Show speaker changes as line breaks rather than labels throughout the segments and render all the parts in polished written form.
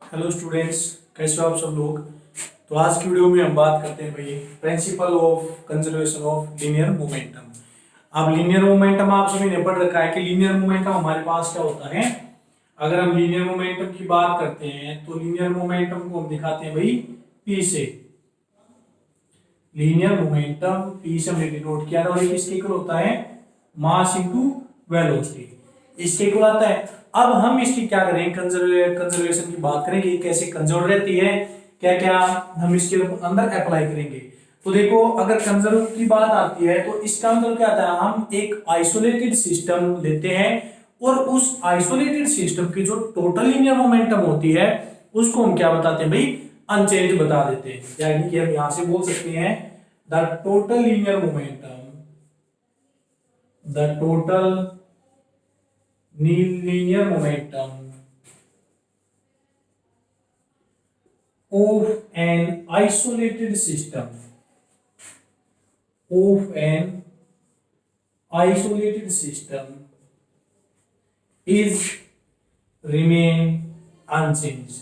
Hello students, कैसे हो आप सब लोग। तो आज की वीडियो में हम बात करते हैं भाई principle of conservation of linear momentum. अब लीनियर मोमेंटम आप सभी ने पढ़ रखा है कि लीनियर मोमेंटम हमारे पास क्या होता है। अगर हम लीनियर मोमेंटम की बात करते हैं तो लीनियर मोमेंटम को हम दिखाते हैं भाई पी से। लीनियर मोमेंटम पी से हमने डिनोट किया था और ये किसके इक्वल होता है, मास इनटू वेलोसिटी, इसके इक्वल आता है। अब हम इसकी क्या करेंगे, कंजर्वेशन की बात करेंगे, कैसे कंजर्व रहती है, क्या क्या हम इसके अंदर अप्लाई करेंगे। तो देखो, अगर कंजर्व की बात आती है तो इसका मतलब क्या आता है, हम एक आइसोलेटेड सिस्टम लेते हैं और उस आइसोलेटेड सिस्टम की जो टोटल लीनियर मोमेंटम होती है उसको हम क्या बताते हैं भाई, अनचेंज बता देते हैं। यानी कि हम यहां से बोल सकते हैं the total linear momentum, the total linear momentum of an isolated system, of an isolated system is remain unchanged,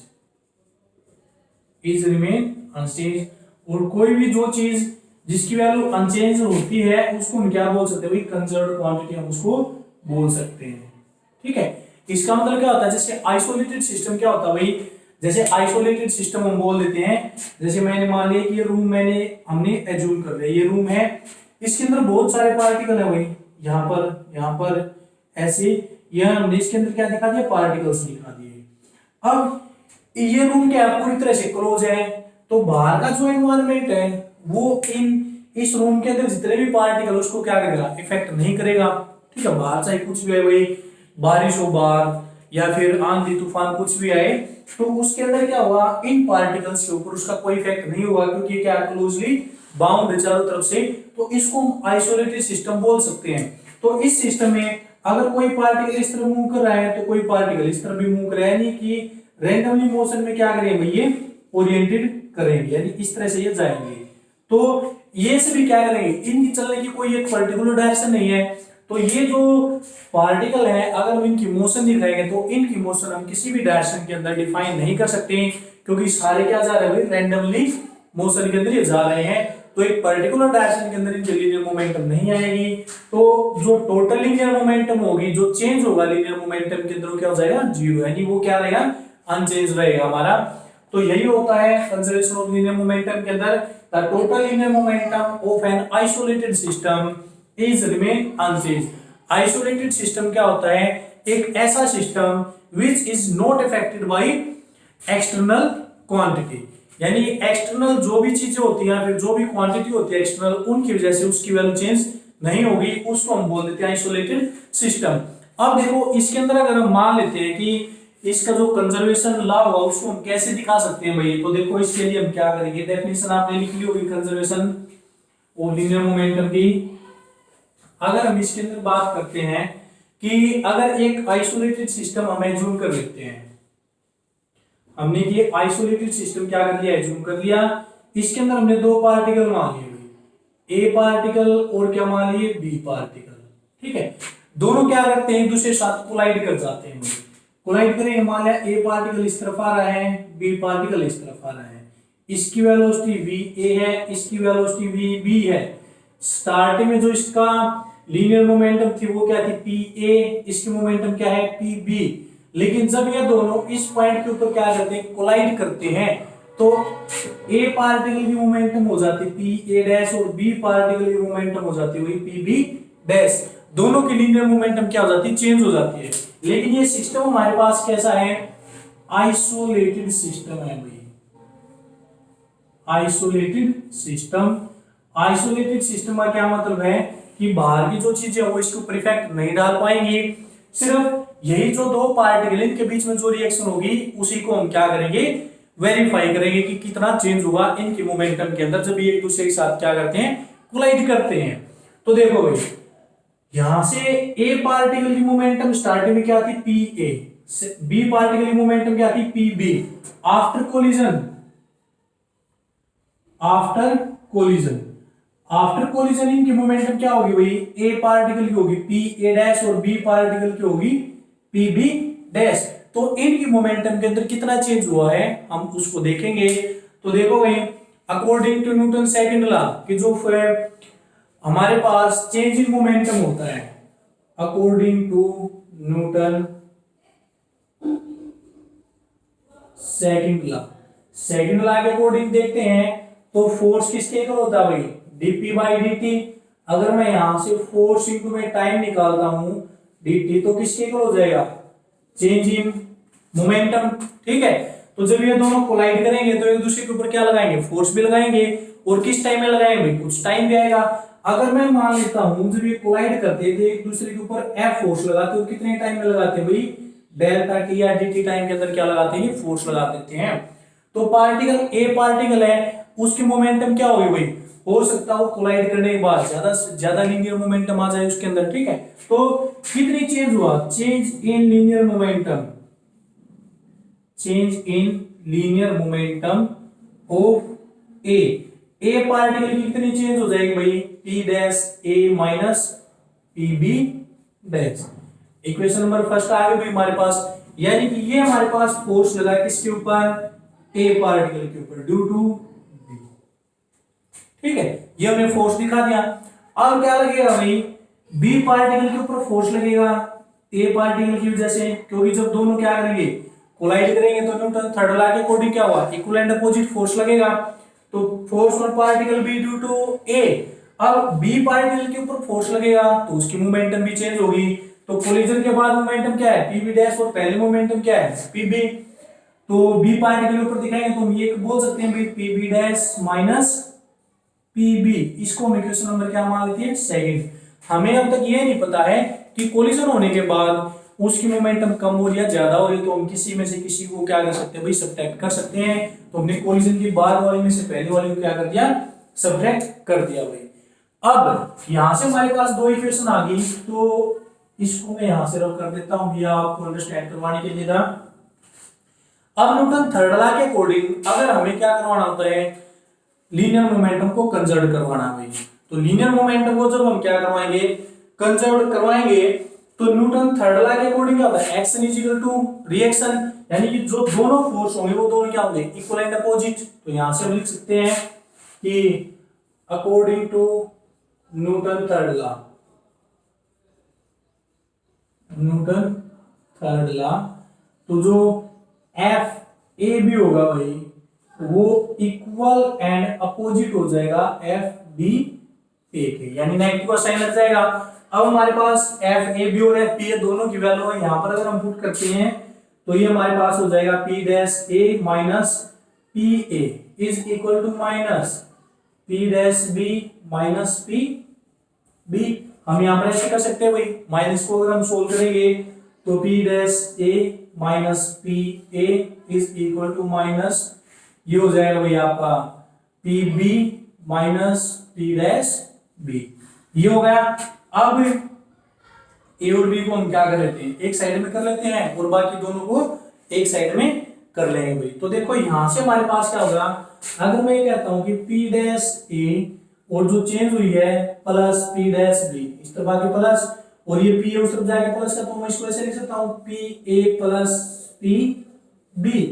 is remain unchanged। और कोई भी जो चीज जिसकी वैल्यू अनचेंज होती है उसको हम क्या बोल सकते हैं भाई, कंजर्व्ड क्वांटिटी हम उसको बोल सकते हैं। ठीक है, इसका मतलब क्या होता है, जैसे आइसोलेटेड सिस्टम क्या होता है भाई, जैसे आइसोलेटेड सिस्टम हम बोल देते हैं, जैसे मैंने मान लिया कि ये रूम हमने एज्यूम कर लिया, ये रूम है, इसके अंदर बहुत सारे पार्टिकल है भाई, यहाँ पर ऐसे, यह हमने इसके अंदर क्या दिखा दिया, पार्टिकल्स दिखा दिए। अब ये रूम क्या है, पूरी तरह से क्लोज है, तो बाहर का जो एनवायरनमेंट है वो इस रूम के अंदर जितने भी पार्टिकल उसको क्या करेगा, इफेक्ट नहीं करेगा। ठीक है, बाहर चाहे कुछ भी है भाई, बारिश हो बाहर या फिर आंधी तूफान कुछ भी आए, तो उसके अंदर क्या होगा, इन पार्टिकल्स के ऊपर उसका कोई इफेक्ट नहीं होगा, क्योंकि क्या क्लोजली बाउंड है चारों तरफ से। तो इसको हम आइसोलेटेड सिस्टम बोल सकते हैं। तो इस सिस्टम में अगर कोई पार्टिकल इस तरफ मूव कर रहा है तो कोई पार्टिकल इस तरफ भी मूव कर रहा है, यानी कि रैंडमली मोशन में क्या करेंगे, ये ओरिएंटेड करेंगे, यानी इस तरह से ये जाएंगे। तो ये सभी क्या करेंगे, इनकी चलने की कोई एक पर्टिकुलर डायरेक्शन नहीं है। तो ये जो पार्टिकल है अगर हम इनकी मोशन दिखाएंगे तो इनकी मोशन हम किसी भी डायरेक्शन के अंदर डिफाइन नहीं कर सकते, क्योंकि सारे क्या जा रहे हैं भाई, रैंडमली मोशन के अंदर ये जा रहे हैं। तो एक पर्टिकुलर डायरेक्शन के अंदर इनकी लीनियर मोमेंटम नहीं आएगी। तो जो टोटल लीनियर मोमेंटम होगी, जो चेंज होगा लीनियर मोमेंटम के अंदर, क्या हो जाएगा, जीरो, यानी वो क्या रहेगा, अनचेंज रहेगा हमारा। तो यही होता है कंजर्वेशन ऑफ लीनियर मोमेंटम के अंदर, the total linear momentum of an isolated system is remain unchanged. Isolated system क्या होता है, एक ऐसा system which is not affected by external quantity, यानी एक्सटर्नल जो भी चीजें होती हैं फिर जो भी क्वांटिटी होती है एक्सटर्नल, उनकी वजह से उसकी वैल्यू चेंज नहीं होगी, उसको हम बोल देते हैं आइसोलेटेड सिस्टम। अब देखो, इसके अंदर अगर हम मान लेते हैं कि इसका जो कंजर्वेशन लॉ होगा उसको हम कैसे दिखा सकते हैं भाई, तो देखो इसके लिए हम क्या करेंगे, डेफिनेशन आपने लिख ली होगी कंजर्वेशन ऑफ लीनियर मोमेंटम की। अगर हम इसके अंदर बात करते हैं कि अगर एक आइसोलेटेड सिस्टम हम एज्यूम कर लेते हैं, हमने ये आइसोलेटेड सिस्टम क्या कर लिया, एज्यूम कर लिया, इसके अंदर हमने दो पार्टिकल मान लिए, ए पार्टिकल और क्या मान लिए, बी पार्टिकल। ठीक है, दोनों क्या करते हैं, एक दूसरे के साथ कोलाइड कर जाते हैं। कोलाइड करेंगे, मान लिया ए पार्टिकल इस तरफ आ रहा है, बी पार्टिकल इस तरफ आ रहा है, इसकी वेलोसिटी v a है, इसकी वेलोसिटी v b है। स्टार्टिंग में जो इसका लीनियर मोमेंटम थी वो क्या थी, p a, इसकी मोमेंटम क्या है, p b। लेकिन जब ये दोनों इस पॉइंट के ऊपर क्या करते हैं, कोलाइड करते हैं, तो a पार्टिकल की मोमेंटम हो जाती है p a डैश और b पार्टिकल की मोमेंटम हो जाती है वही p b डैश। दोनों की लीनियर मोमेंटम क्या हो जाती है, चेंज हो जाती है। लेकिन ये सिस्टम हमारे पास कैसा है, आइसोलेटेड सिस्टम है भाई, आइसोलेटेड सिस्टम। आइसोलेटेड सिस्टम का क्या मतलब है कि बाहर की जो चीजें वो इसके ऊपर इफेक्ट नहीं डाल पाएंगी, सिर्फ यही जो दो पार्टिकल इनके बीच में जो रिएक्शन होगी उसी को हम क्या करेंगे, वेरीफाई करेंगे कि कितना चेंज होगा इनकी मोमेंटम के अंदर जब ये एक दूसरे के साथ क्या करते हैं, कोलाइड करते हैं। तो देखो भाई, यहां से ए पार्टिकल की मोमेंटम स्टार्टिंग में क्या थी, पी ए, बी पार्टिकल की मोमेंटम क्या थी, p B. After collision, after collision, after collision इनकी मोमेंटम क्या होगी भाई, ए पार्टिकल की होगी पी ए डैश और बी पार्टिकल की होगी पी बी डैश। तो इनकी मोमेंटम के अंदर कितना चेंज हुआ है हम उसको देखेंगे। तो देखो भाई, according to Newton second law कि जो हमारे पास चेंज इन मोमेंटम होता है, according to Newton second law के अकॉर्डिंग देखते हैं तो फोर्स किसके इक्वल होता है भाई, dp बाई dt। अगर मैं यहां से फोर्स इंटू में टाइम निकालता हूं dt तो किसके इक्वल हो जाएगा, चेंज इन मोमेंटम। ठीक है, तो जब ये दोनों कोलाइड करेंगे तो एक दूसरे के ऊपर क्या लगाएंगे, फोर्स भी लगाएंगे, और किस टाइम में लगाएंगे भाई, कुछ टाइम भी आएगा। अगर मैं मान लेता हूं जब ये कोलाइड करते थे एक दूसरे के ऊपर F फोर्स लगाते हो, कितने टाइम में लगाते हैं भाई, डेल्टा टी या dt टाइम के अंदर क्या लगाते हैं, फोर्स लगा देते हैं। तो पार्टिकल ए पार्टिकल है, उसकी मोमेंटम क्या होगी भाई, हो सकता है वो कोलाइड करने के बाद ज्यादा लीनियर मोमेंटम आ जाए उसके अंदर। ठीक है, तो कितनी चेंज हुआ, change in linear momentum, change in linear momentum of a particle की कितनी चेंज हो जाएगी भाई, p dash a minus pb dash. Equation number first आ गई भाई हमारे पास, यानी कि ये हमारे पास फोर्स लगा है किसके ऊपर, ए पार्टिकल के ऊपर, ड्यू टू बी। ठीक है, ये हमने फोर्स दिखा दिया। अब क्या लगेगा भाई, बी पार्टिकल के ऊपर फोर्स लगेगा ए पार्टिकल की वजह से, क्योंकि जब दोनों क्या करेंगे, कोलाइड करेंगे तो न्यूटन थर्ड लॉ के अकॉर्डिंग क्या हुआ, इक्वल एंड अपोजिट फोर्स लगेगा। तो force on particle B due to A. अब बी पार्टिकल के ऊपर फोर्स लगेगा तो उसकी मोमेंटम भी चेंज होगी। तो कोलिजन के बाद मोमेंटम क्या है, पीबी डैश, और पहले मोमेंटम क्या है, पीबी। तो बी पार्टिकल के ऊपर दिखाएंगे तो हम ये बोल सकते हैं पीबी डैश माइनस पीबी, इसको हम इक्वेशन नंबर क्या मान लेते हैं, सेकंड। हमें अब तक ये नहीं पता है कि कोलिजन होने के बाद उसकी मोमेंटम कम हो रही है ज्यादा हो रही है, तो हम किसी में से किसी को क्या कर सकते हैं भाई, सब्ट्रैक्ट कर सकते हैं। तो हमने कोलिजन की बाद वाली में से पहले वाली को क्या कर दिया, सब्ट्रैक्ट कर दिया भाई। अब यहां से हमारे पास दो इक्वेशन आ गई, तो इसको मैं यहां से रब कर देता हूं भैया आपको अंडरस्टैंड करवाने के लिए था। अब न्यूटन थर्ड लॉ के अकॉर्डिंग अगर हमें क्या करवाना होता है, लीनियर मोमेंटम को कंजर्व करवाना है भाई। तो लीनियर मोमेंटम को जब हम क्या करवाएंगे, कंजर्व करवाएंगे, तो न्यूटन थर्ड लॉ के अकॉर्डिंग क्या होता है, action is equal to reaction, यानी कि जो दोनों फोर्स होंगे वो दोनों क्या होंगे, इक्वल एंड अपोजिट। तो यहां से हम लिख सकते हैं कि according to Newton third law, Newton third law, तो जो एफ ए बी होगा भाई वो इक्वल एंड अपोजिट हो जाएगा एफ बी ए के, यानी नेगेटिव का साइन लग जाएगा। अब हमारे पास एफ ए बी और एफ बी ए दोनों की वैल्यू है, यहां पर अगर हम पुट करते हैं तो ये हमारे पास हो जाएगा p dash A minus p A is equal to minus p dash B minus p B. हम यहां पर ऐसे कर सकते हैं भाई, माइनस को अगर हम सोल्व करेंगे तो p dash A minus p A is equal to minus, ये हो जाएगा भाई आपका p B minus p dash B, ये हो गया। अब ए और बी को हम क्या कर लेते हैं, एक साइड में कर लेते हैं और बाकी दोनों को एक साइड में कर लेंगे भाई। तो देखो यहां से हमारे पास क्या होगा, अगर मैं ये कहता हूं कि पी डैश ए और जो चेंज हुई है प्लस पी डैश बी, इस तरफ आगे प्लस, और ये पी उस तरफ जाके प्लस का, तो मैं इसको ऐसे लिख सकता हूं p A plus p B.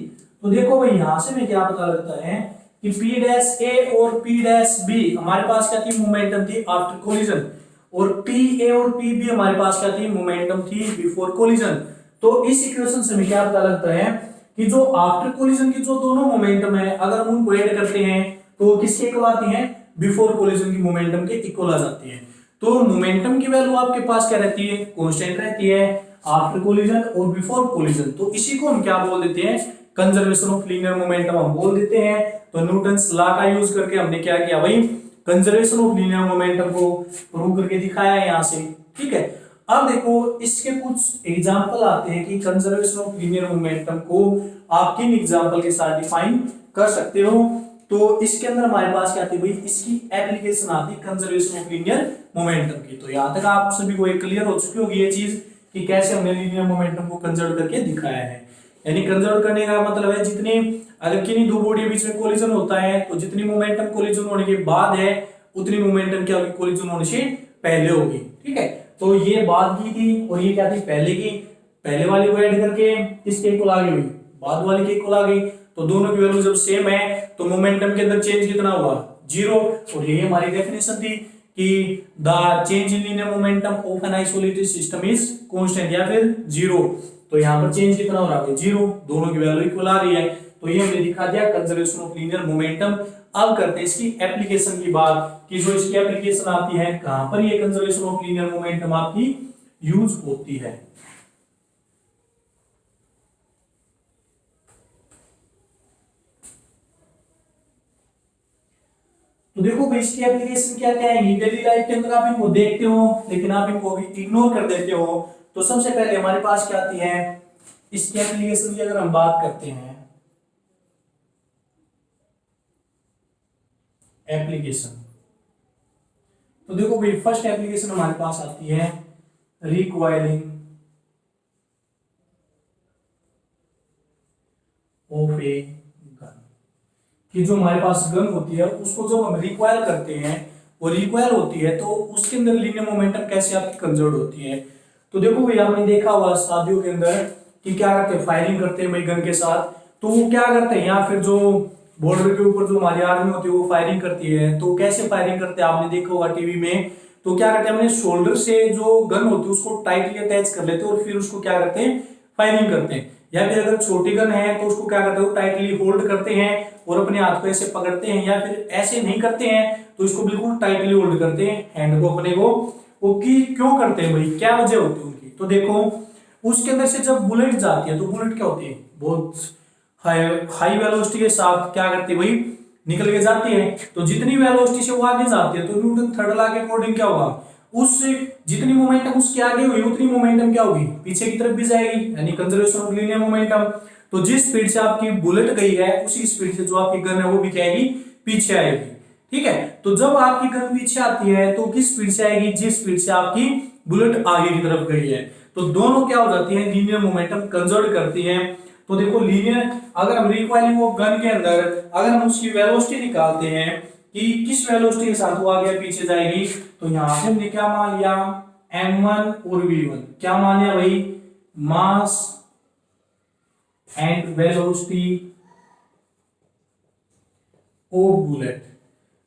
तो देखो भाई यहां से मैं क्या पता लगता है कि पी डैश ए और पी डैश बी हमारे पास क्या थी, मोमेंटम थी आफ्टर कोलिजन, और पी ए और पी बी हमारे पास क्या थी, मोमेंटम थी बिफोर कोलिजन। तो इस इक्वेशन से हमें क्या पता लगता है कि जो आफ्टर कोलिजन की जो दोनों मोमेंटम है अगर हम उनको ऐड करते हैं तो किसके इक्वल आती हैं, बिफोर कोलिजन की मोमेंटम के इक्वल आ जाती है। तो मोमेंटम की वैल्यू आपके पास क्या रहती है, कांस्टेंट रहती है आफ्टर कोलिजन और बिफोर कोलिजन। तो इसी को हम क्या बोल देते हैं, कंजर्वेशन ऑफ लीनियर मोमेंटम हम बोल देते हैं। तो न्यूटन्स लॉ का यूज करके हमने क्या किया भाई, कंजर्वेशन ऑफ लीनियर मोमेंटम को प्रूव करके दिखाया है यहां से। ठीक है, अब देखो इसके कुछ एग्जांपल आते हैं कि कंजर्वेशन ऑफ लीनियर मोमेंटम को आप किन एग्जांपल के साथ डिफाइन कर सकते हो। तो इसके अंदर हमारे पास क्या आती है भाई, इसकी एप्लीकेशन आती है कंजर्वेशन ऑफ लीनियर मोमेंटम की। तो यहां तक आप सभी को एक क्लियर हो चुकी होगी ये चीज कि कैसे हमने लीनियर मोमेंटम को कंजर्व करके दिखाया है। यानी कंजर्व करने का मतलब है जितनी, अगर किन्हीं दो बॉडी के बीच में कोलिजन होता है तो जितनी मोमेंटम कोलिजन होने के बाद है उतनी मोमेंटम क्या होगी, कोलिजन होने से पहले होगी। ठीक है, तो ये बाद की थी और ये क्या थी, पहले की। पहले वाली को ऐड करके इसके इक्वल आ गई, बाद वाली के इक्वल आ गई, तो दोनों की वैल्यू जब सेम है तो मोमेंटम के अंदर चेंज कितना हुआ, जीरो। और ये हमारी डेफिनेशन थी कि the change in linear momentum of an isolated system is constant या फिर जीरो। तो यहाँ पर चेंज कितना हो रहा है, जीरो, दोनों की वैल्यू इक्वल आ रही है। तो ये हमने दिखा दिया कंजर्वेशन ऑफ लीनियर मोमेंटम। अब करते हैं इसकी एप्लीकेशन की बात कि जो इसकी एप्लीकेशन आती है कहां पर ये कंजर्वेशन ऑफ लीनियर मोमेंटम आपकी यूज होती है। तो देखो भाई इसकी एप्लीकेशन क्या क्या है, डेली लाइफ के अंदर आप इनको देखते हो लेकिन आप इनको भी इग्नोर कर देते हो। तो सबसे पहले हमारे पास क्या आती है, इसकी एप्लीकेशन की अगर हम बात करते हैं, एप्लीकेशन, तो देखो भाई फर्स्ट एप्लीकेशन हमारे पास आती है रिक्वायरिंग ऑफ ए गन, कि जो हमारे पास गन होती है उसको जब हम रिक्वायर करते हैं, वो रिक्वायर होती है तो उसके अंदर लीनियर मोमेंटम कैसे आपकी कंजर्व होती है। तो देखो भाई आपने देखा हुआ शादियों के अंदर कि क्या करते हैं, फायरिंग करते हैं भाई गन के साथ, तो वो क्या करते हैं, या फिर जो बॉर्डर के ऊपर जो हमारी आर्मी होती है वो फायरिंग करती है, तो कैसे फायरिंग करते हैं आपने देखा होगा टीवी में। तो क्या करते हैं, अपने शोल्डर से जो गन होती है उसको टाइटली अटैच कर लेते हैं और फिर उसको क्या करते हैं, फायरिंग करते हैं। या फिर अगर छोटी गन है तो उसको क्या करते हैं, टाइटली होल्ड करते हैं और अपने हाथ को ऐसे पकड़ते हैं, या फिर ऐसे नहीं करते हैं तो इसको बिल्कुल टाइटली होल्ड करते हैं हैंड को अपने को। वो की क्यों करते हैं भाई, क्या वजह होती है उनकी। तो देखो उसके अंदर से जब बुलेट जाती है तो बुलेट क्या होती है, बहुत हाई वेलोसिटी के साथ क्या करती है भाई, निकल के जाती है। तो जितनी वेलोसिटी से वो आगे जाती है तो न्यूटन थर्ड लॉ के अकॉर्डिंग क्या होगा, उस जितनी मोमेंटम उसके आगे हुई उतनी मोमेंटम क्या होगी, पीछे की तरफ भी जाएगी, यानी कंजर्वेशन ऑफ लीनियर मोमेंटम। तो जिस स्पीड से आपकी बुलेट गई है उसी स्पीड से जो आपकी गन है वो भी क्या आएगी, पीछे आएगी। ठीक है, तो जब आपकी गन पीछे आती है तो किस स्पीड से आएगी, जिस स्पीड से आपकी बुलेट आगे की तरफ गई है। तो दोनों क्या हो जाती है, लीनियर मोमेंटम कंजर्व करती है। तो देखो लीनियर, अगर हम रिक्वायरिंग ऑफ गन के अंदर अगर हम उसकी वेलोसिटी निकालते हैं कि किस वेलोसिटी के साथ वो आगे पीछे जाएगी, तो यहां से हमने क्या मान लिया, m1 और v1 क्या मान लिया भाई, mass and velocity of bullet.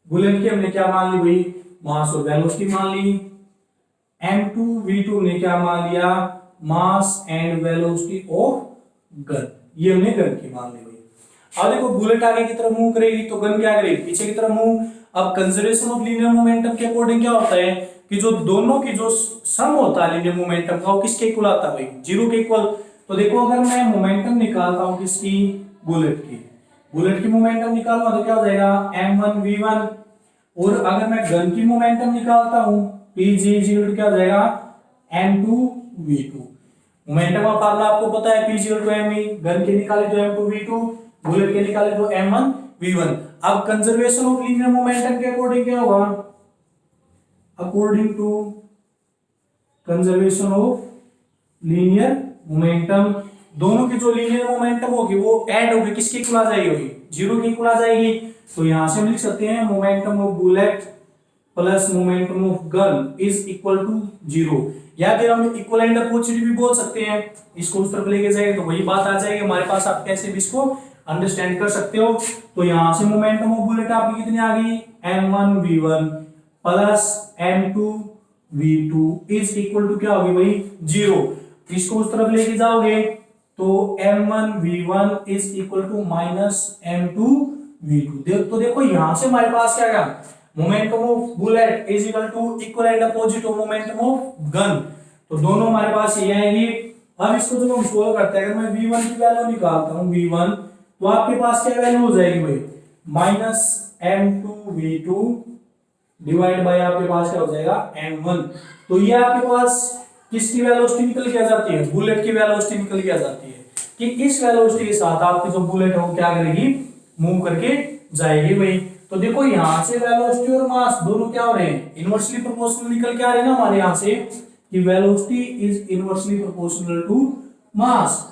Bullet की हमने क्या मान ली भाई, मास और वेलोसिटी मान ली। m2 v2 ने क्या मान लिया, mass and velocity of gun, ये हमने गन की मान ली भाई। अब देखो बुलेट आगे की तरफ मूव करेगी तो गन क्या करेगी, पीछे की तरफ मूव। अब कंजर्वेशन ऑफ लीनियर मोमेंटम के अकॉर्डिंग क्या होता है कि जो दोनों की जो सम होता है लीनियर मोमेंटम का वो किसके इक्वल आता है भाई, जीरो के इक्वल। तो देखो अगर मैं मोमेंटम निकालता हूं किसकी, बुलेट की मोमेंटम निकालूंगा तो क्या हो जाएगा, m1 v1। और अगर मैं गन की मोमेंटम निकालता हूं pg क्या हो जाएगा, m2 v2। मोमेंटम का फार्मूला आपको पता है, p = mv, गन के निकाले तो m2 v2, बुलेट के निकाले तो m1 v1। अब कंजर्वेशन ऑफ लीनियर मोमेंटम के अकॉर्डिंग क्या होगा, according to conservation of linear momentum, दोनों की जो लीनियर मोमेंटम होगी वो ऐड होगी, किसके इक्वल आ जाएगी, जीरो के इक्वल आ जाएगी। तो यहां से हम लिख सकते हैं momentum of bullet plus momentum of gun is equal to zero, या फिर हम इक्वल एंड अपोजिट भी बोल सकते हैं। इसको उस तरफ लेके जाएंगे तो वही बात आ जाएगी हमारे पास, आप कैसे भी इसको अंडरस्टैंड कर सकते हो। तो यहां से मोमेंटम ऑफ बुलेट आपकी कितनी आ गई, m1 v1 plus m2 v2 is equal to क्या होगी भाई, जीरो। इसको उस तरफ लेके जाओगे तो m1 v1 is equal to minus m2 v2। तो देखो यहां से हमारे पास क्या आएगा, momentum of bullet is equal to equal and opposite of momentum of gun. तो दोनों हमारे पास ये आएगी। अब इसको जब हम सोल्व करते हैं, अगर मैं v1 की वैल्यू निकालता हूं v1, तो आपके पास क्या वैल्यू हो जाएगी भाई, minus m2 v2 divide by आपके पास क्या हो जाएगा m1। तो ये आपके पास किसकी वेलोसिटी निकल के आ जाती है, बुलेट की वेलोसिटी निकल के आ जाती है कि इस वेलोसिटी के साथ आपकी जो बुलेट है वो क्या करेगी, मूव करके जाएगी भाई। तो देखो यहां से वेलोसिटी और मास दोनों क्या हो रहे हैं, इनवर्सली प्रोपोर्शनल निकल के आ रहे हैं ना हमारे यहां से कि velocity is inversely proportional to mass.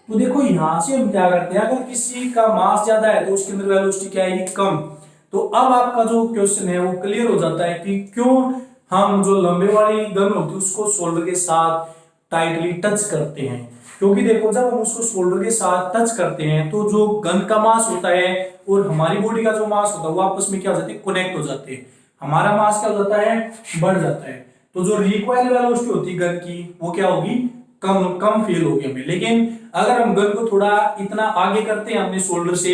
तो देखो यहां से हम क्या करते हैं, अगर किसी का मास ज्यादा है तो उसके अंदर वेलोसिटी क्या आएगी, कम। तो अब आपका जो क्वेश्चन है वो क्लियर हो जाता है कि क्यों हम जो लंबे वाली गन होती है उसको शोल्डर के साथ टाइटली टच करते हैं, क्योंकि देखो जब हम उसको शोल्डर के साथ टच करते हैं तो जो गन का मास होता है और हमारी बॉडी का जो मास होता है वो आपस में क्या हो जाते हैं, कनेक्ट हो जाते हैं, हमारा मास क्या हो जाता है, बढ़ जाता है। तो जो रिकॉइल वेलोसिटी होती है गन की वो क्या होगी, कम कम फील होगी हमें। लेकिन अगर हम गन को थोड़ा इतना आगे करते हैं अपने शोल्डर से,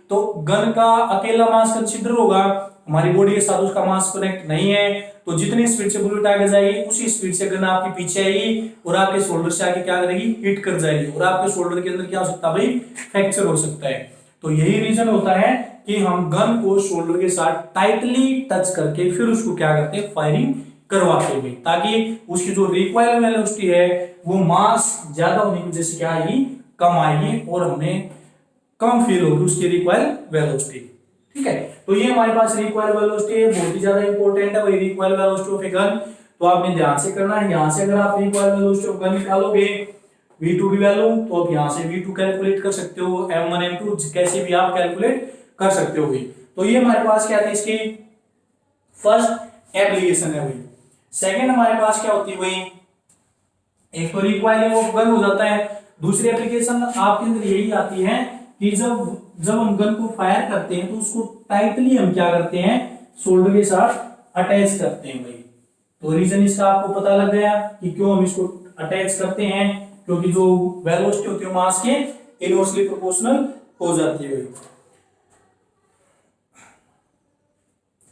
तो गन का अकेला मास कंसीडर होगा, हमारी बॉडी के साथ उसका मास कनेक्ट नहीं है, तो जितनी स्पीड से बुलेट आगे जाएगी उसी स्पीड से गन आपके पीछे आएगी और आपके शोल्डर से आगे क्या करेगी, हिट कर जाएगी, और आपके शोल्डर के अंदर क्या हो सकता है भाई, फ्रैक्चर हो सकता है। तो यही रीजन होता है कि हम गन को शोल्डर के साथ टाइटली टच करके फिर उसको क्या करते हैं, फायरिंग करवाते हुए, ताकि उसकी जो रिकॉइल वेलोसिटी है वो मास ज्यादा होने की वजह से क्या आएगी, कम आएगी और हमें कम फील होगी उसकी रिकॉइल वेलोसिटी। ठीक है, तो ये हमारे पास रिकॉइल वेलोसिटी है, बहुत ही ज्यादा इंपॉर्टेंट है वही recoil velocity of a gun. तो आपने ध्यान से करना है, यहां से अगर आप रिकॉइल वेलोसिटी ऑफ गन निकालोगे v2 की वैल्यू, तो आप यहां से v2 कैलकुलेट कर सकते हो, m1 m2 कैसे भी आप कैलकुलेट कर सकते हो। तो ये हमारे पास क्या है, इसकी फर्स्ट एप्लीकेशन है। वही सेकंड हमारे पास क्या होती है, वही एक तो रिकॉइलिंग ऑफ गन हो जाता है, दूसरी एप्लीकेशन आपके अंदर यही आती है कि जब जब हम गन को फायर करते हैं तो उसको टाइटली हम क्या करते हैं, शोल्डर के साथ अटैच करते हैं भाई। तो रीजन इसका आपको पता लग गया कि क्यों हम इसको अटैच करते हैं, क्योंकि जो वेलोसिटी होती है मास के इनवर्सली प्रोपोर्शनल हो जाती है।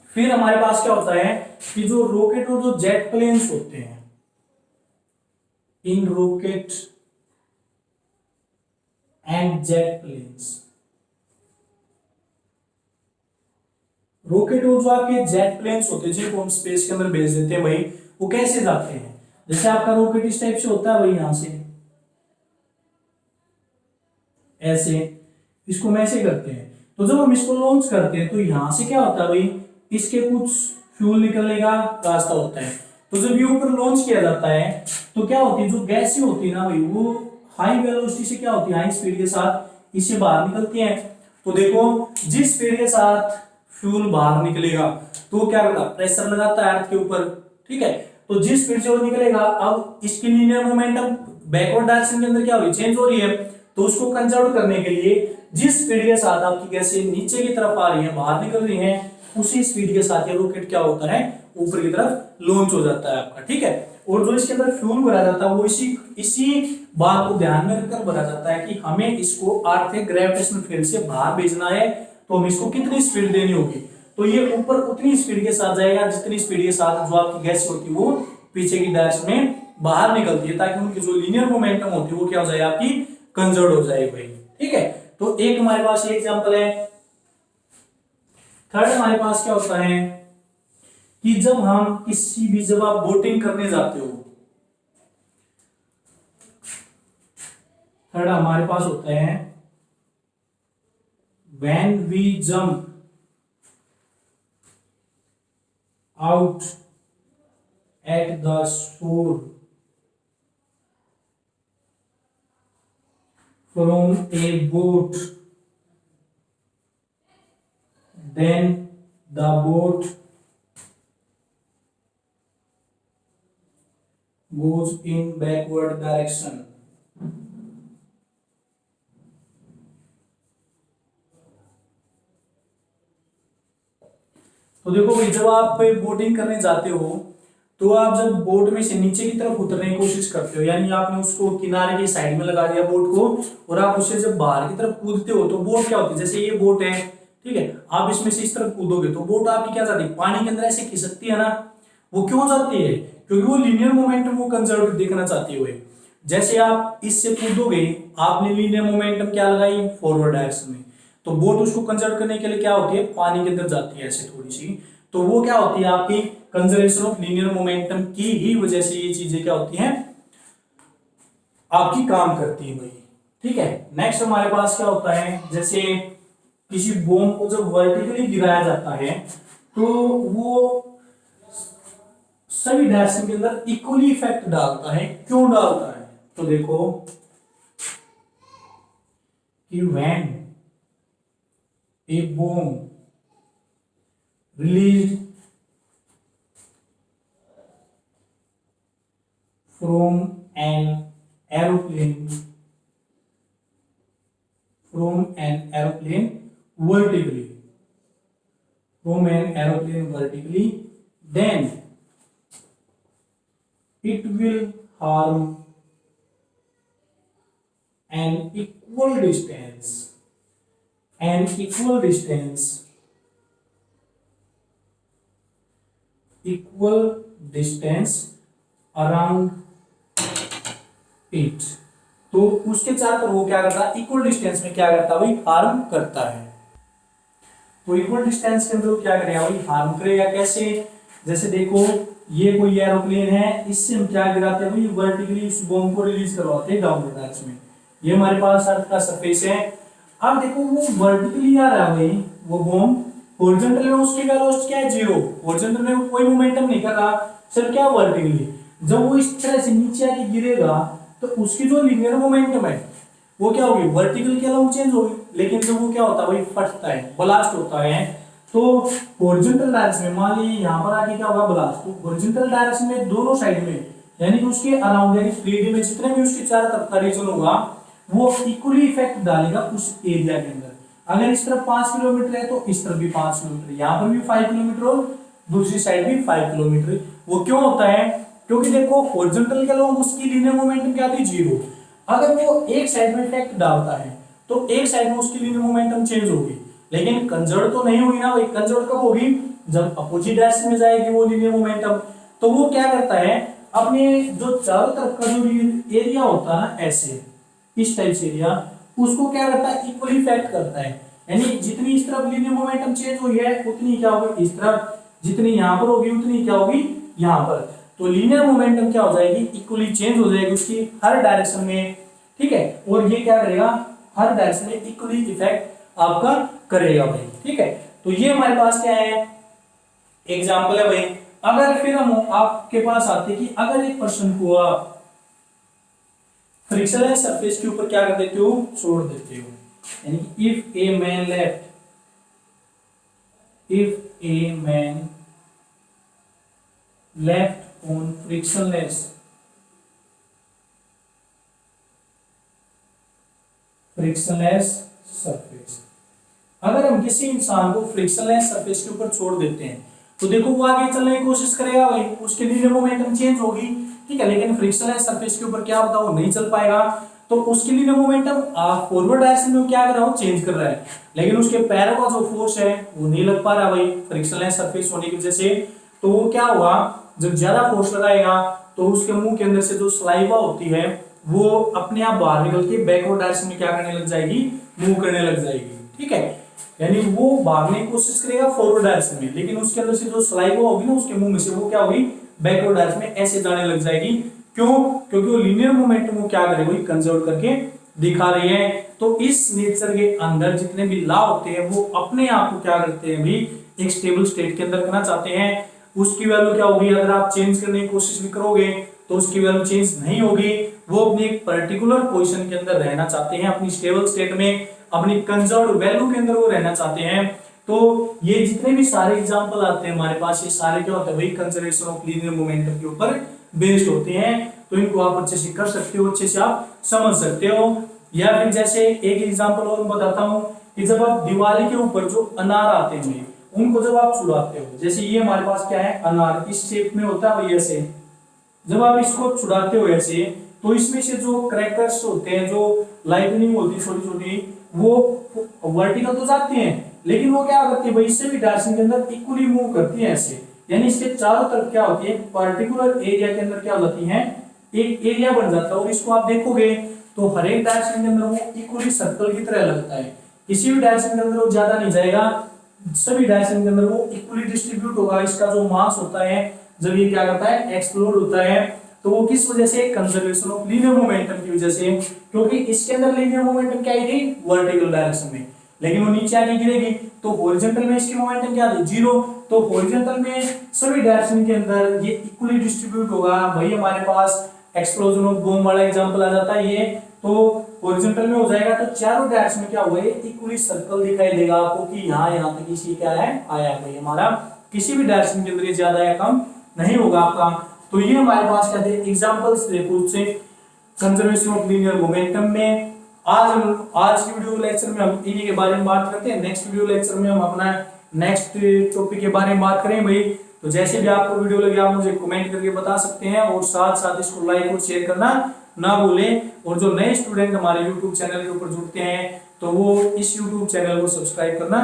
फिर हमारे पास क्या होता है कि जो रॉकेट और जो जेट प्लेन्स होते हैं, in rocket and jet planes, rocket और जो आपके जेट प्लेन्स होते हैं जिनको हम स्पेस के अंदर भेज देते हैं भाई, वो कैसे जाते हैं, जैसे आपका रॉकेट इस टाइप से होता है भाई, यहां से ऐसे, इसको हम ऐसे करते हैं, तो जब हम इसको लॉन्च करते हैं तो यहां से क्या होता है भाई, इसके कुछ फ्यूल निकलने का रास्ता होता है। तो जब ये ऊपर लॉन्च किया जाता है तो क्या होती है, जो गैसें होती है ना भाई, वो हाई वेलोसिटी से क्या होती है, हाई स्पीड के साथ इससे बाहर निकलती हैं। तो देखो जिस स्पीड के साथ फ्यूल बाहर निकलेगा तो क्या करता, प्रेशर लगाता है अर्थ के ऊपर। ठीक है, तो जिस स्पीड से वो निकलेगा, अब इसकी लीनियर मोमेंटम बैकवर्ड डायरेक्शन के अंदर क्या हो रही है, चेंज हो रही है। तो उसको कंजर्व करने के लिए जिस स्पीड के साथ आपकी गैसें नीचे की तरफ आ रही है, बाहर निकल रही हैं, उसी स्पीड के साथ ये रॉकेट क्या होता है, ऊपर की तरफ लॉन्च हो जाता है आपका। ठीक है, और जो इसके अंदर फ्यूल भरा जाता है वो इसी इसी बात को ध्यान में रखकर भरा जाता है कि हमें इसको अर्थ के ग्रेविटेशनल फील्ड से बाहर भेजना है, तो हमें इसको कितनी स्पीड देनी होगी। तो ये ऊपर उतनी स्पीड के साथ जाएगा जितनी स्पीड के साथ जो आपकी गैस होती है वो पीछे की डायरेक्शन में बाहर निकलती है, ताकि उनकी जो लीनियर मोमेंटम होती है वो क्या हो जाए, आपकी कंजर्व हो जाए भाई। ठीक है, तो एक हमारे पास ये एग्जांपल है। थर्ड हमारे पास क्या होता है कि जब हम किसी भी, जब आप बोटिंग करने जाते हो, थर्ड हमारे पास होता है when we jump out at the shore from a boat, then the boat goes in backward direction. तो देखो भाई, जब आप बोटिंग करने जाते हो तो आप जब बोट में से नीचे की तरफ उतरने की कोशिश करते हो, यानी आपने उसको किनारे की साइड में लगा दिया बोट को, और आप उससे जब बाहर की तरफ कूदते हो तो बोट क्या होती है, जैसे ये बोट है, ठीक है, आप इसमें से इस तरफ कूदोगे तो बोट आपकी क्या जाती है, पानी के अंदर ऐसे खिसकती है ना। वो क्यों जाती है, क्योंकि वो लीनियर मोमेंटम को कंजर्व देखना चाहती है। जैसे आप इससे कूदोगे, आपने लीनियर मोमेंटम क्या लगाई, फॉरवर्ड डायरेक्शन में, तो बोट उसको कंजर्व करने के लिए क्या होती है, पानी के अंदर जाती है ऐसे थोड़ी सी, तो वो क्या होती है, आपकी कंजर्वेशन ऑफ लीनियर मोमेंटम की ही वजह से ये चीजें क्या होती हैं, आपकी काम करती है भाई। ठीक है, नेक्स्ट हमारे पास क्या होता है, जैसे किसी बॉम्ब को जब वर्टिकली गिराया जाता है तो वो सभी डायरेक्शन के अंदर इक्वली इफेक्ट डालता है। क्यों डालता है, तो देखो कि when A bomb released from an aeroplane vertically, then it will harm an equal distance around it। तो उसके चारों तरफ वो क्या करता है, इक्वल डिस्टेंस में क्या करता है भाई, हार्म करता है। तो इक्वल डिस्टेंस के अंदर वो क्या करेगा भाई, हार्म करेगा। कैसे, जैसे देखो ये कोई एरोप्लेन है, इससे हम क्या गिराते हैं भाई, वर्टिकली उस बॉम्ब को रिलीज करवाते हैं डाउनवर्ड डायरेक्शन में। ये हमारे पास अर्थ का सरफेस है। अब देखो वो वर्टिकली आ रहा है भाई वो बॉम्ब, हॉरिजॉन्टल में उसकी वेलोसिटी क्या है, 0। हॉरिजॉन्टल में कोई मोमेंटम नहीं कर रहा, सिर्फ क्या वर्टिकली। जब वो इस तरह से नीचे आके गिरेगा तो उसकी जो लीनियर मोमेंटम है वो क्या होगी, वर्टिकल के अलाउ चेंज होगी। लेकिन जब वो क्या होता है भाई, फटता है, ब्लास्ट होता है, तो हॉरिजॉन्टल डायरेक्शन में मान लीजिए यहाँ पर आके क्या होगा ब्लास्ट, तो हॉरिजॉन्टल डायरेक्शन में दोनों साइड में यानी कि उसके अराउंड यानी 3D में जितने भी उसके चारों तरफ का रीजन होगा वो इक्वली इफेक्ट डालेगा उस एरिया के अंदर। अगर इस तरफ 5 किलोमीटर है तो इस तरफ भी 5 किलोमीटर, यहाँ पर भी 5 किलोमीटर और दूसरी साइड भी 5 किलोमीटर। वो क्यों होता है, क्योंकि देखो हॉरिजॉन्टल के अलोंग उसकी लीनियर मोमेंटम क्या थी, 0। अगर वो एक साइड में इफेक्ट डालता है तो एक साइड में उसकी लीनियर मोमेंटम चेंज होगी, लेकिन कंजर्व तो नहीं होगी ना भाई। कंजर्व कब होगी, जब अपोजिट डायरेक्शन में जाएगी वो लीनियर मोमेंटम। तो वो क्या करता है, अपने जो चारों तरफ का जो एरिया होता है ना, ऐसे इस टाइप से एरिया, उसको क्या करता है, इक्वली इफेक्ट करता है। यानी जितनी इस तरफ लीनियर मोमेंटम चेंज हुई है उतनी क्या होगी इस तरफ, जितनी यहाँ पर होगी उतनी क्या होगी यहाँ पर। तो लीनियर मोमेंटम क्या हो जाएगी, इक्वली चेंज हो जाएगी उसकी हर डायरेक्शन में, ठीक है। और ये क्या करेगा, हर डायरेक्शन में इक्वली इफेक्ट आपका करेगा भाई, ठीक है। तो ये हमारे पास क्या है, एग्जाम्पल है भाई। अगर फिर हम आपके पास आते कि अगर एक पर्सन को आप फ्रिक्शनलेस सरफेस के ऊपर क्या कर देते हो, छोड़ देते हो, यानी if a man left on frictionless surface, अगर हम किसी इंसान को फ्रिक्शनलेस सरफेस के ऊपर छोड़ देते हैं तो देखो वो आगे चलने की कोशिश करेगा भाई, उसके लिए मोमेंटम चेंज होगी, ठीक है। लेकिन फ्रिक्शनलेस सरफेस के ऊपर क्या होता है, वो नहीं चल पाएगा। तो उसके लिए मोमेंटम फॉरवर्ड डायरेक्शन में क्या कर रहा है, चेंज कर रहा है, लेकिन उसके पैरों का जो फोर्स है वो नहीं लग पा रहा भाई फ्रिक्शनलेस सरफेस होने की वजह से। तो वो क्या हुआ, जब ज्यादा फोर्स लगाएगा तो उसके मुंह के अंदर से जो सलाइवा होती है वो अपने आप बाहर निकल के बैकवर्ड डायरेक्शन में क्या करने लग जाएगी, मूव करने लग जाएगी, ठीक है। यानी वो भागने की कोशिश करेगा फॉरवर्ड डायरेक्शन में, लेकिन उसके अंदर से जो सलाइवा होगी ना उसके मुंह में से, वो क्या होगी, बैकवर्ड डायरेक्शन में ऐसे जाने लग जाएगी। क्यों, क्योंकि वो लीनियर मोमेंटम को क्या करेगी, कंजर्व करके दिखा रही है। तो इस नेचर के अंदर जितने भी लॉ होते हैं वो अपने आप को क्या करते हैं भी, एक स्टेबल स्टेट के अंदर करना चाहते हैं। उसकी वैल्यू क्या होगी, अगर आप चेंज करने की कोशिश भी करोगे तो उसकी वैल्यू चेंज नहीं होगी। वो अपनी एक पर्टिकुलर पोजीशन के अंदर रहना चाहते हैं, अपनी स्टेबल स्टेट में, अपनी कंजर्व्ड वैल्यू के अंदर वो रहना चाहते हैं। तो ये जितने भी सारे एग्जांपल आते हैं हमारे पास, ये सारे क्या होते हैं भाई, कंजर्वेशन ऑफ लीनियर मोमेंटम के ऊपर बेस्ड होते हैं। तो इनको आप अच्छे से कर सकते हो, अच्छे से आप समझ सकते हो। या फिर जैसे एक एग्जांपल और बताता हूं कि जब आप दिवाली के ऊपर जो अनार आते हैं उनको जब आप छुड़ाते हो, जैसे ये हमारे पास क्या है, अनार इस शेप में होता है ऐसे, जब आप इसको छुड़ाते हो ऐसे तो इसमें से जो क्रैकर्स होते हैं, जो लाइटनिंग होती है छोटी छोटी, वो वर्टिकल तो जाती हैं लेकिन वो क्या करती है भाई, इससे भी डायरेक्शन के अंदर इक्वली मूव करती है ऐसे। यानी इसके चारों तरफ क्या होती है, पर्टिकुलर एरिया के अंदर क्या होती है, एक एरिया बन जाता है। और इसको आप देखोगे तो हर एक डायरेक्शन के अंदर वो इक्वली सर्कल की तरह लगता है, किसी भी डायरेक्शन के अंदर वो ज्यादा नहीं जाएगा, सभी डायरेक्शन के अंदर वो इक्वली डिस्ट्रीब्यूट होगा। इसका जो मास होता है जब ये क्या करता है, एक्सप्लोड होता है, तो वो किस वजह से, कंजर्वेशन ऑफ लीनियर मोमेंटम की वजह से। क्योंकि इसके अंदर लीनियर मोमेंटम क्या थी, वर्टिकल डायरेक्शन में, लेकिन वो नीचे आके गिरेगी तो हॉरिजॉन्टल में इसकी मोमेंटम क्या थी, 0। तो हॉरिजॉन्टल में सभी डायरेक्शन के अंदर ये इक्वली डिस्ट्रीब्यूट होगा। भाई हमारे पास एक्सप्लोजन ऑफ बॉम्ब वाला एग्जांपल आ जाता है ये, तो हॉरिजॉन्टल में हो जाएगा तो चारों डायरेक्शन में क्या हुआ है, इक्वली सर्कल दिखाई देगा आपको कि यहाँ तक इसी क्या है आया भाई हमारा, किसी भी डायरेक्शन के अंदर ये ज्यादा या कम नहीं होगा आपका। तो ये हमारे पास क्या थे एग्जांपल्स थे कुछ से कंजर्वेशन ऑफ लीनियर मोमेंटम में। आज की वीडियो लेक्चर में हम इन्हीं के बारे में बात करते हैं। नेक्स्ट वीडियो लेक्चर में हम अपना नेक्स्ट टॉपिक के बारे में बात करेंगे भाई। तो जैसे भी आपको वीडियो लगे आप मुझे कमेंट करके बता सकते हैं, और साथ साथ इसको लाइक और शेयर करना ना भूलें। और जो नए स्टूडेंट हमारे यूट्यूब चैनल के ऊपर जुड़ते हैं तो वो इस यूट्यूब चैनल को सब्सक्राइब करना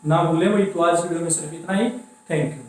ना भूलें भाई। तो आज वीडियो में सिर्फ इतना ही। Thank you.